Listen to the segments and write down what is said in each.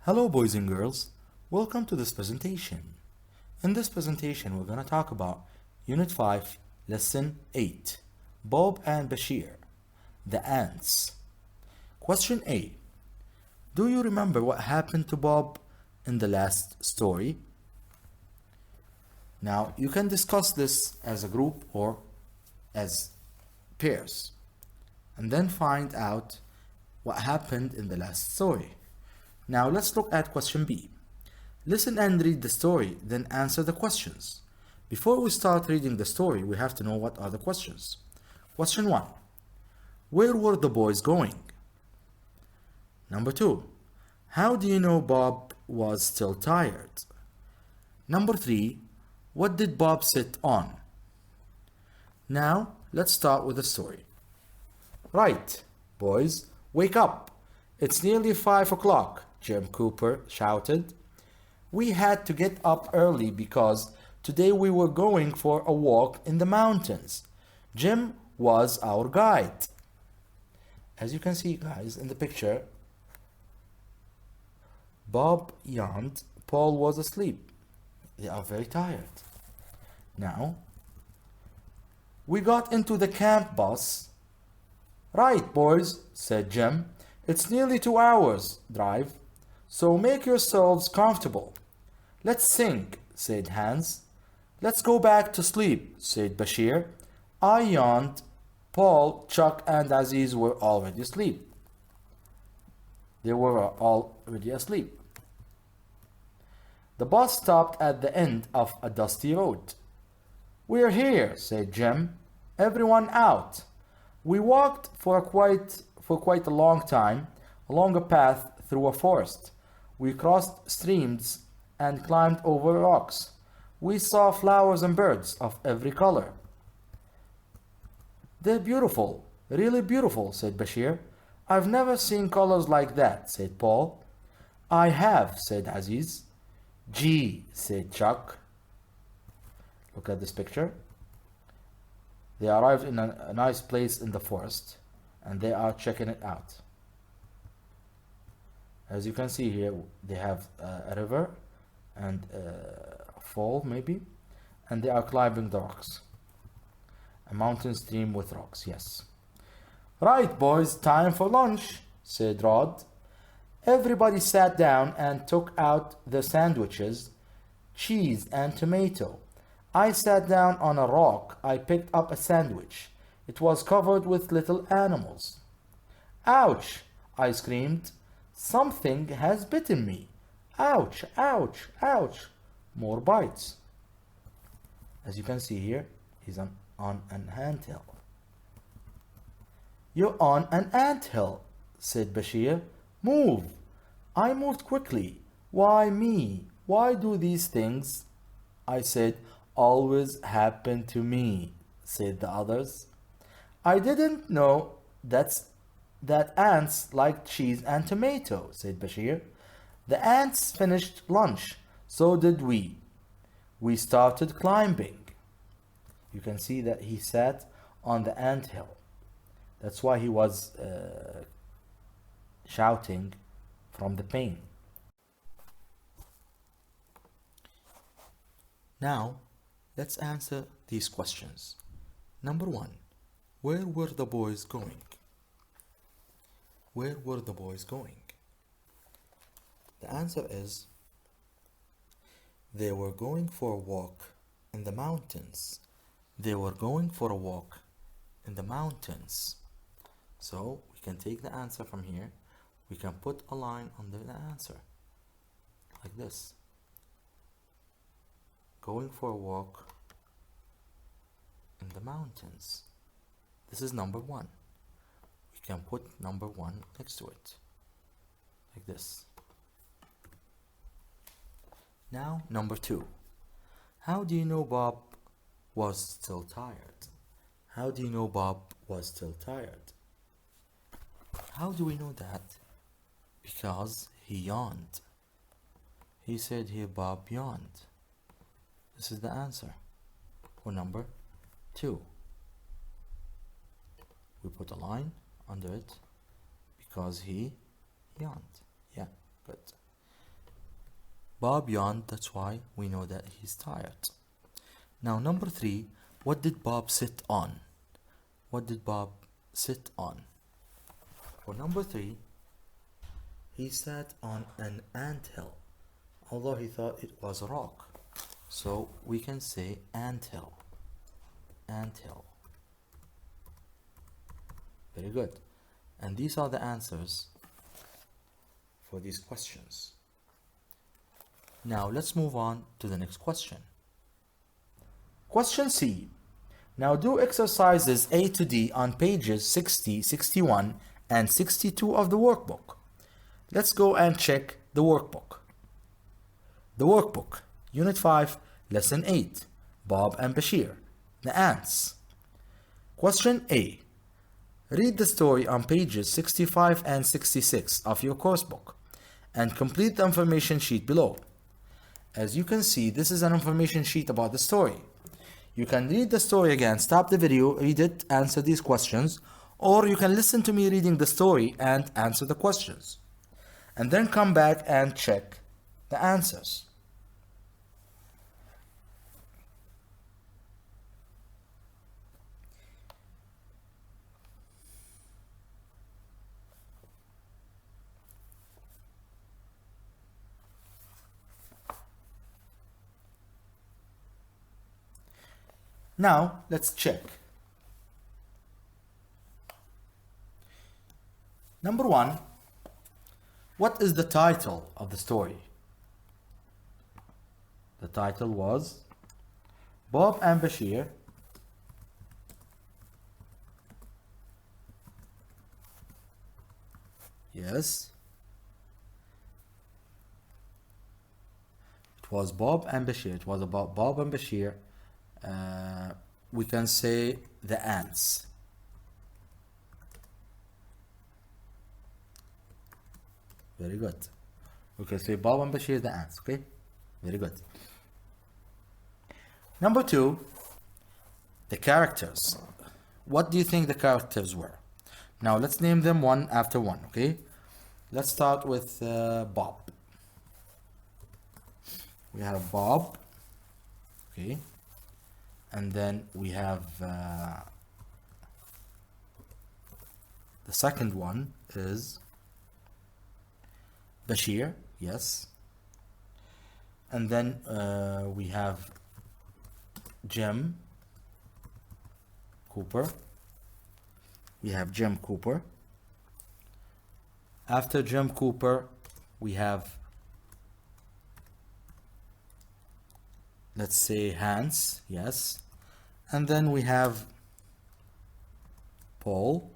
Hello boys and girls, welcome to this presentation. In this presentation we're going to talk about Unit 5, Lesson 8, Bob and Bashir, the ants. Question A. Do you remember what happened to Bob in the last story? Now you can discuss this as a group or as pairs and then find out what happened in the last story. Now let's look at question B. Listen and read the story, then answer the questions. Before we start reading the story, we have to know what are the questions. Question 1. Where were the boys going? Number 2. How do you know Bob was still tired? Number 3. What did Bob sit on? Now let's start with the story. Right, boys, wake up. It's nearly 5 o'clock, Jim Cooper shouted. We had to get up early because today we were going for a walk in the mountains. Jim was our guide. As you can see, guys, in the picture, Bob yawned, Paul was asleep. They are very tired. Now, we got into the camp bus. Right, boys, said Jim. It's nearly 2 hours drive, so make yourselves comfortable. Let's sing, said Hans. Let's go back to sleep, said Bashir. I yawned. Paul, Chuck, and Aziz were already asleep. They were already asleep. The bus stopped at the end of a dusty road. We're here, said Jim. Everyone out. We walked for quite a long time, along a path through a forest. We crossed streams and climbed over rocks. We saw flowers and birds of every color. They're beautiful, really beautiful, said Bashir. I've never seen colors like that, said Paul. I have, said Aziz. Gee, said Chuck. Look at this picture. They arrived in a nice place in the forest and they are checking it out. As you can see here, they have a river and a fall maybe, and they are climbing the rocks. A mountain stream with rocks, yes. Right, boys, time for lunch, said Rod. Everybody sat down and took out the sandwiches, cheese and tomato. I sat down on a rock. I picked up a sandwich. It was covered with little animals. Ouch! I screamed. Something has bitten me. Ouch, ouch, ouch. More bites. As you can see here, he's on an anthill. You're on an anthill, said Bashir. Move. I moved quickly. Why me? Why do these things? I said, always happen to me, said the others. I didn't know that ants liked cheese and tomato, said Bashir. The ants finished lunch, so did we. We started climbing. You can see that he sat on the anthill. That's why he was shouting from the pain. Now, let's answer these questions. Number 1. Where were the boys going? Where were the boys going? The answer is they were going for a walk in the mountains. They were going for a walk in the mountains. So we can take the answer from here. We can put a line under the answer like this. Going for a walk in the mountains. This is number 1. We can put number 1 next to it like this. Now number 2. How do you know Bob was still tired? How do you know Bob was still tired? How do we know that? Because he yawned. He said here Bob yawned. This is the answer for number 2. We put a line under it because he yawned. Yeah, good. Bob yawned, that's why we know that he's tired. Now number 3, what did Bob sit on? What did Bob sit on? For number 3, he sat on an anthill, although he thought it was a rock. So we can say anthill. Anthill. Very good. And these are the answers for these questions. Now let's move on to the next question. Question C. Now do exercises A to D on pages 60, 61, and 62 of the workbook. Let's go and check the workbook. The workbook, Unit 5, Lesson 8, Bob and Bashir, the ants. Question A. Read the story on pages 65 and 66 of your course book and complete the information sheet below. As you can see, this is an information sheet about the story. You can read the story again, stop the video, read it, answer these questions, or you can listen to me reading the story and answer the questions. And then come back and check the answers. Now, let's check. Number 1, what is the title of the story? The title was Bob and Bashir Yes. It was Bob and Bashir. It was about Bob and Bashir. We can say the ants. Very good. We can say Bob and Bashir, the ants. Okay. Very good. Number 2, the characters. What do you think the characters were? Now let's name them one after one. Okay. Let's start with Bob. We have Bob. Okay. And then we have the second one is Bashir, yes. And then we have Jim Cooper. We have Jim Cooper. After Jim Cooper, we have, let's say, Hans, yes. And then we have Paul.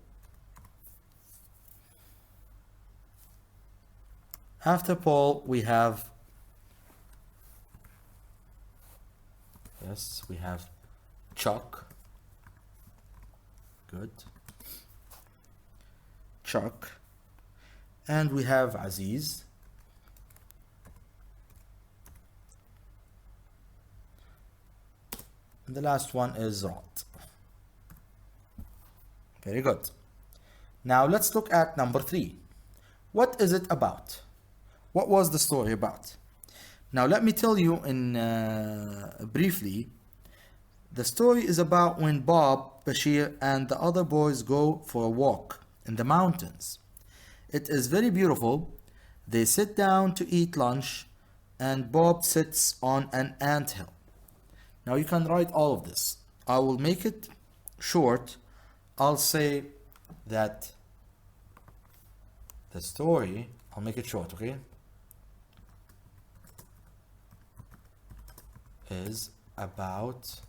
After Paul, we have, yes, we have Chuck. Good. Chuck. And we have Aziz. And the last one is Rot. Very good. Now let's look at number 3. What is it about? What was the story about? Now let me tell you in briefly. The story is about when Bob, Bashir, and the other boys go for a walk in the mountains. It is very beautiful. They sit down to eat lunch, and Bob sits on an anthill. Now you can write all of this. I will make it short. I'll say that the story, I'll make it short, okay? Is about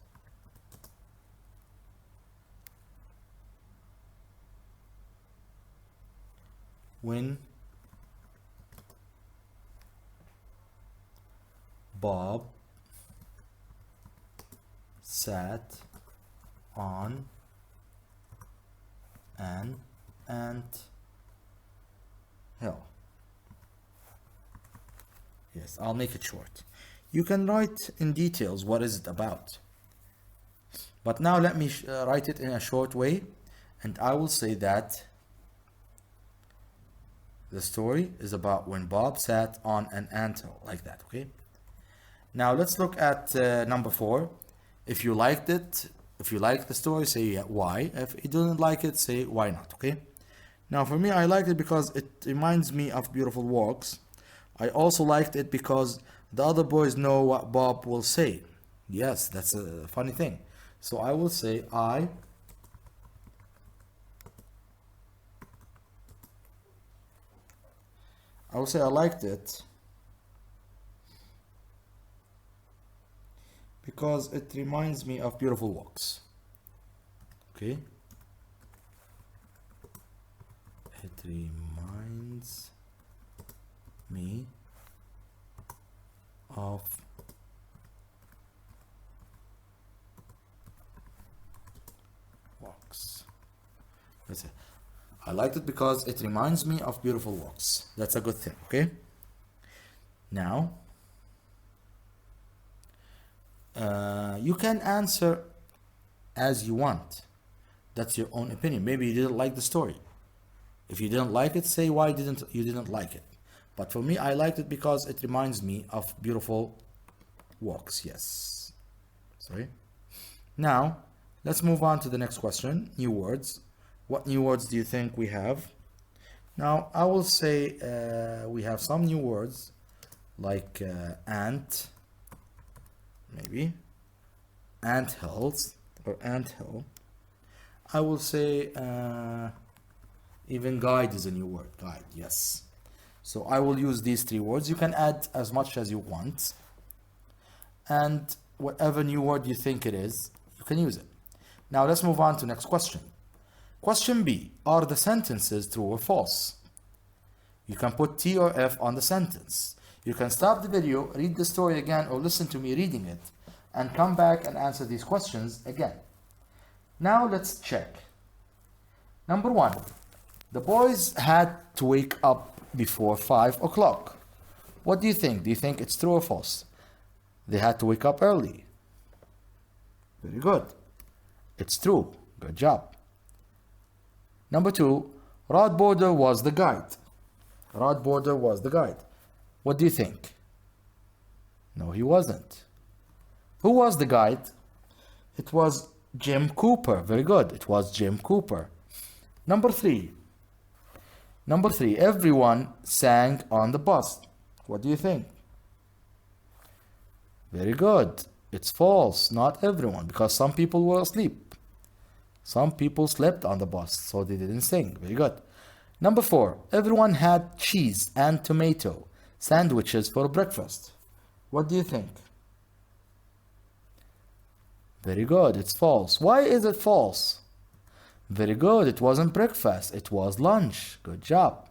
when Bob sat on an ant hill. Yes, I'll make it short. You can write in details what is it about. But now let me write it in a short way, and I will say that The story is about when Bob sat on an anthill, like that, okay? Now let's look at number 4. If you liked it, if you liked the story, say why. If you didn't like it, say why not, okay? Now for me, I liked it because it reminds me of beautiful walks. I also liked it because the other boys know what Bob will say. Yes, that's a funny thing. So I will say I will say I liked it because it reminds me of beautiful walks. Okay? It reminds me of walks. That's it. I liked it because it reminds me of beautiful walks. That's a good thing, okay? Now, you can answer as you want. That's your own opinion. Maybe you didn't like the story. If you didn't like it, say why you didn't like it. But for me, I liked it because it reminds me of beautiful walks. Yes. Sorry. Now, let's move on to the next question. New words. What new words do you think we have? Now, I will say we have some new words like ant, maybe, ant hills or ant hill. I will say even guide is a new word. Guide, yes. So I will use these 3 words. You can add as much as you want. And whatever new word you think it is, you can use it. Now let's move on to the next question. Question B, are the sentences true or false? You can put T or F on the sentence. You can stop the video, read the story again, or listen to me reading it, and come back and answer these questions again. Now let's check. Number 1, the boys had to wake up before 5 o'clock. What do you think? Do you think it's true or false? They had to wake up early. Very good. It's true. Good job. Number 2, Rod Border was the guide. Rod Border was the guide. What do you think? No, he wasn't. Who was the guide? It was Jim Cooper. Very good. It was Jim Cooper. Number 3, everyone sang on the bus. What do you think? Very good. It's false. Not everyone, because some people were asleep. Some people slept on the bus, so they didn't sing. Very good. Number 4, everyone had cheese and tomato sandwiches for breakfast. What do you think? Very good. It's false. Why is it false? Very good. It wasn't breakfast. It was lunch. Good job.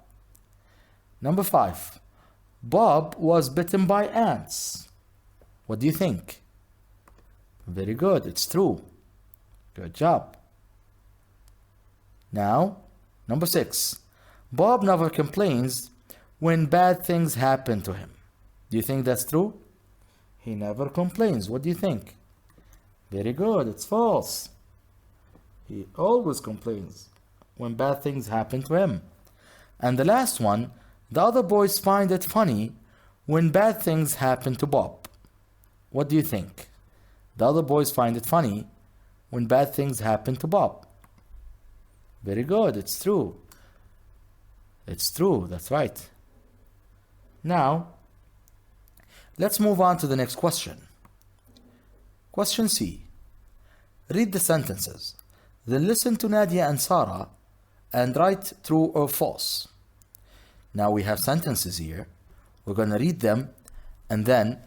Number 5, Bob was bitten by ants. What do you think? Very good. It's true. Good job. Now, number 6, Bob never complains when bad things happen to him. Do you think that's true? He never complains. What do you think? Very good. It's false. He always complains when bad things happen to him. And the last one, the other boys find it funny when bad things happen to Bob. What do you think? The other boys find it funny when bad things happen to Bob. Very good. It's true. It's true. That's right. Now, let's move on to the next question. Question C. Read the sentences. Then listen to Nadia and Sarah and write true or false. Now we have sentences here. We're going to read them and then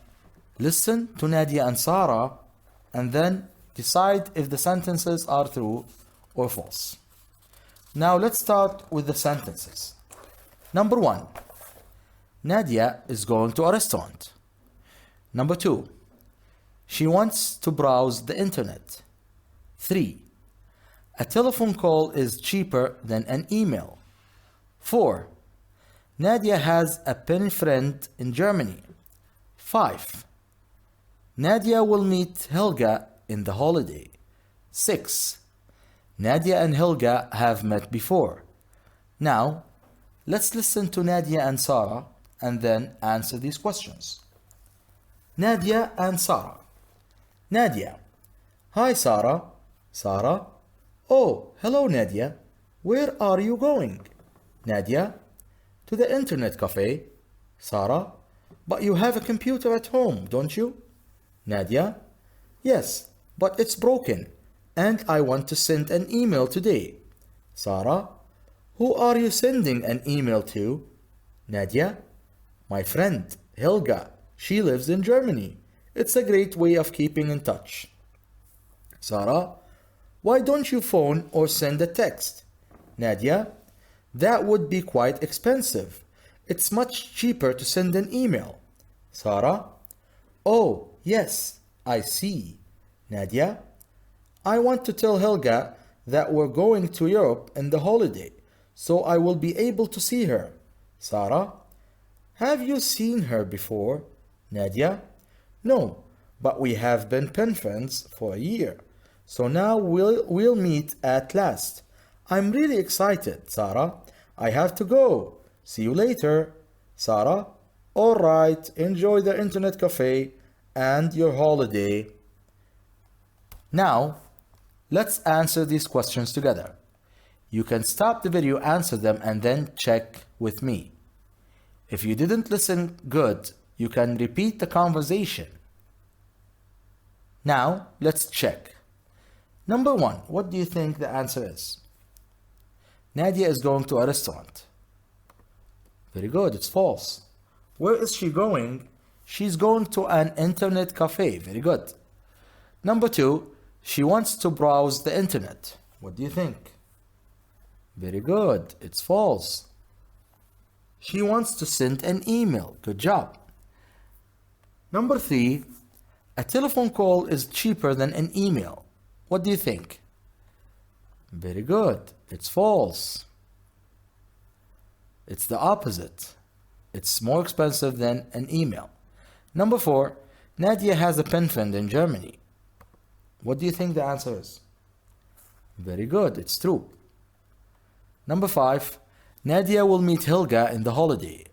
listen to Nadia and Sarah and then decide if the sentences are true or false. Now let's start with the sentences. Number 1, Nadia is going to a restaurant. Number 2, she wants to browse the internet. 3, a telephone call is cheaper than an email. 4, Nadia has a pen friend in Germany. 5, Nadia will meet Helga in the holiday. 6, Nadia and Helga have met before. Now, Let's listen to Nadia and Sarah and then answer these questions. Nadia and Sarah. Nadia. Hi, Sarah. Sarah. Oh, hello, Nadia. Where are you going? Nadia. To the internet cafe. Sarah. But you have a computer at home, don't you? Nadia. Yes, but it's broken, and I want to send an email today. Sarah. Who are you sending an email to? Nadia. My friend, Helga. She lives in Germany. It's a great way of keeping in touch. Sarah. Why don't you phone or send a text? Nadia. That would be quite expensive. It's much cheaper to send an email. Sarah. Oh, yes, I see. Nadia. I want to tell Helga that we're going to Europe in the holiday, so I will be able to see her. Sarah. Have you seen her before? Nadia. No, but we have been pen friends for a year, so now we'll meet at last. I'm really excited, Sarah. I have to go. See you later. Sarah. All right, enjoy the internet cafe and your holiday. Now, let's answer these questions together. You can stop the video, answer them, and then check with me. If you didn't listen good, you can repeat the conversation. Now, let's check. Number 1, what do you think the answer is? Nadia is going to a restaurant. Very good, it's false. Where is she going? She's going to an internet cafe. Very good. Number 2, she wants to browse the internet. What do you think? Very good, it's false. She wants to send an email. Good job. Number 3, a telephone call is cheaper than an email. What do you think? Very good. It's false. It's the opposite. It's more expensive than an email. Number 4, Nadia has a pen friend in Germany. What do you think the answer is? Very good. It's true. Number 5, Nadia will meet Helga in the holiday.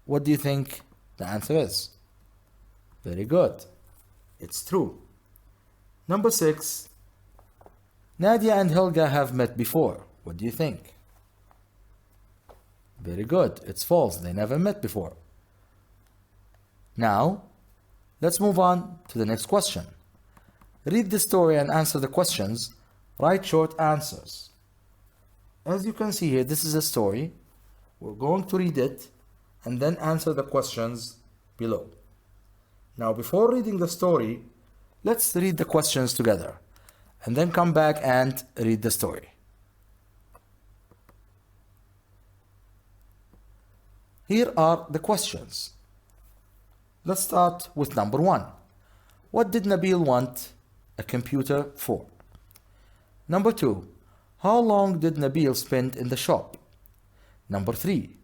What do you think the answer is? Very good. It's true. Number 6, Nadia and Helga have met before. What do you think? Very good. It's false. They never met before. Now, let's move on to the next question. Read the story and answer the questions. Write short answers. As you can see here, this is a story. We're going to read it and then answer the questions below. Now, before reading the story, let's read the questions together and then come back and read the story. Here are the questions. Let's start with number 1. What did Nabil want a computer for? Number 2. How long did Nabil spend in the shop? Number 3.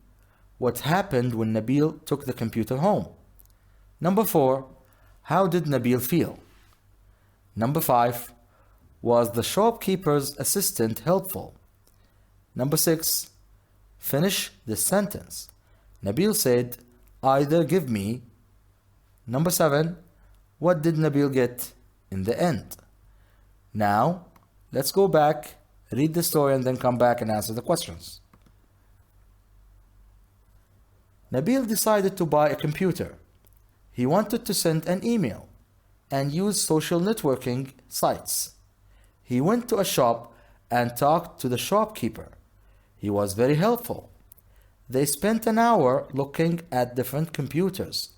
What happened when Nabil took the computer home? Number 4. How did Nabil feel? Number 5. Was the shopkeeper's assistant helpful? Number 6. Finish this sentence. Nabil said, either give me. Number 7. What did Nabil get in the end? Now, let's go back, read the story, and then come back and answer the questions. Nabil decided to buy a computer. He wanted to send an email and use social networking sites. He went to a shop and talked to the shopkeeper. He was very helpful. They spent an hour looking at different computers,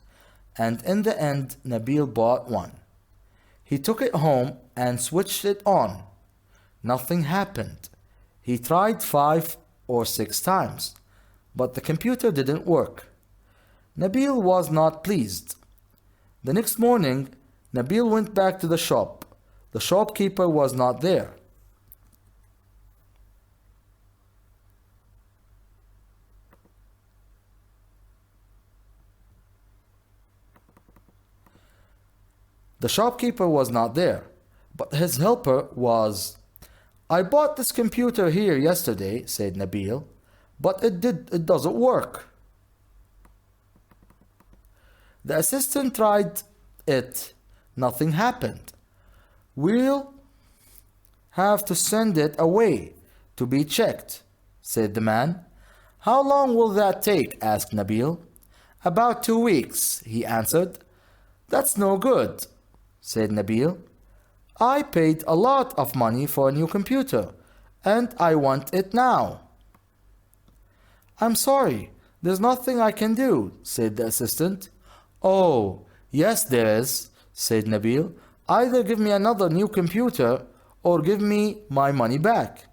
and in the end, Nabil bought one. He took it home and switched it on. Nothing happened. He tried 5 or 6 times, but the computer didn't work. Nabil was not pleased. The next morning, Nabil went back to the shop. The shopkeeper was not there. The shopkeeper was not there, but his helper was. I bought this computer here yesterday, said Nabil, but it doesn't work. The assistant tried it. Nothing happened. We'll have to send it away to be checked, said the man. How long will that take? Asked Nabil. About 2 weeks, he answered. That's no good, said Nabil. I paid a lot of money for a new computer, and I want it now. I'm sorry, there's nothing I can do, said the assistant. Oh, yes there is, said Nabil. Either give me another new computer or give me my money back.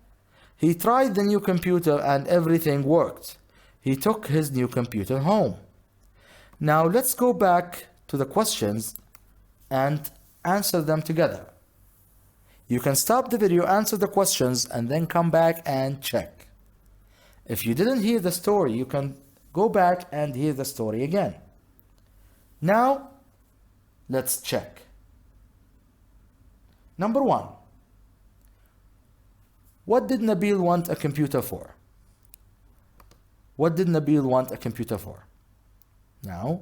He tried the new computer and everything worked. He took his new computer home. Now let's go back to the questions and answer them together. You can stop the video, answer the questions, and then come back and check. If you didn't hear the story, you can go back and hear the story again. Now, let's check. Number 1. What did Nabil want a computer for? What did Nabil want a computer for? Now,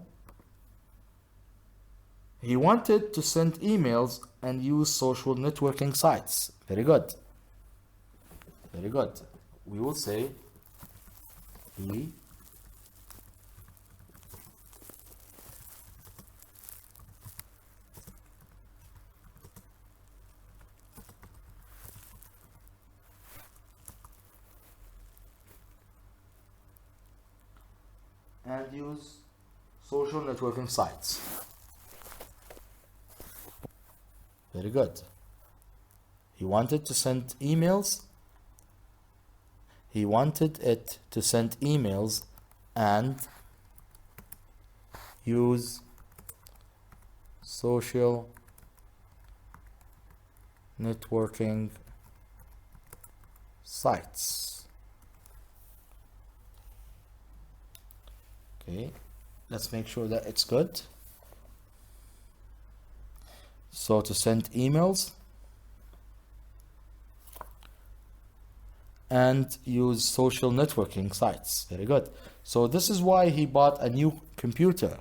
he wanted to send emails and use social networking sites. Very good. Very good. We will say he and use social networking sites. Very good. He wanted to send emails. He wanted it to send emails and use social networking sites. Okay, let's make sure that it's good. So to send emails and use social networking sites. Very good. So this is why he bought a new computer.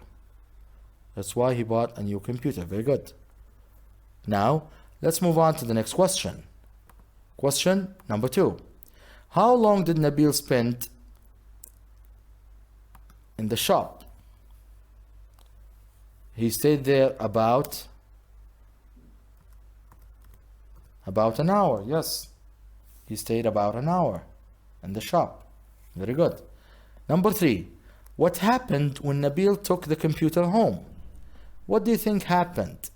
That's why he bought a new computer. Very good. Now, let's move on to the next question. Question number 2. How long did Nabil spend in the shop? He stayed there about an hour. Yes, he stayed about an hour in the shop. Very good. Number 3. What happened when Nabil took the computer home? What do you think happened?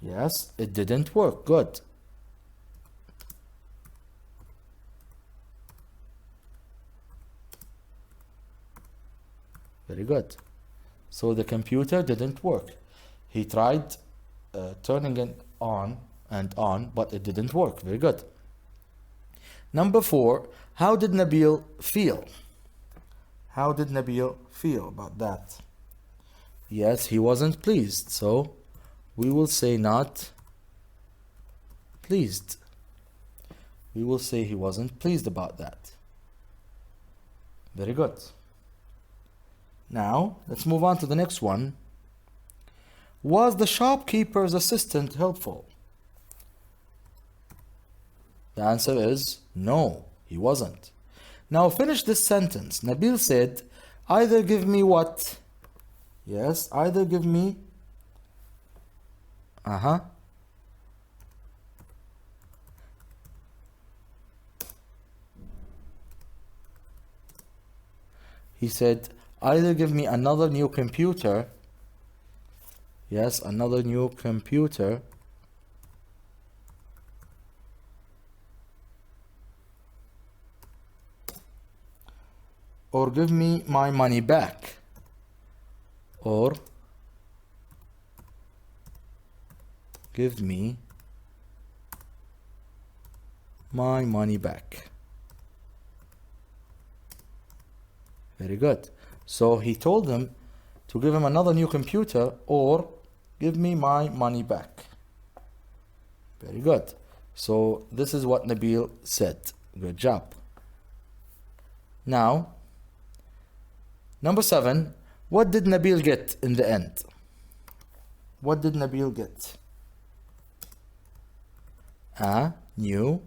Yes, it didn't work. Good. Very good. So the computer didn't work. He tried turning it on and on, but it didn't work. Very good. Number 4, how did Nabil feel? How did Nabil feel about that? Yes, he wasn't pleased, so we will say not pleased. We will say he wasn't pleased about that. Very good. Now, let's move on to the next one. Was the shopkeeper's assistant helpful? The answer is no, he wasn't. Now finish this sentence. Nabil said, either give me what? Yes, either give me. He said, either give me another new computer. Yes, another new computer. Or give me my money back. Or give me my money back. Very good. So he told them to give him another new computer or give me my money back. Very good. So this is what Nabil said. Good job. Now, number 7, what did Nabil get in the end? What did Nabil get? A new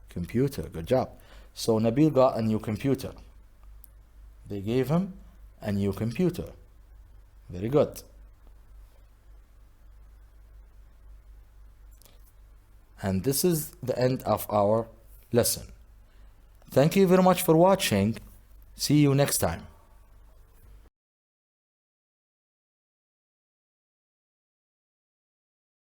computer. Good job. So Nabil got a new computer. They gave him a new computer. Very good. And this is the end of our lesson. Thank you very much for watching. See you next time.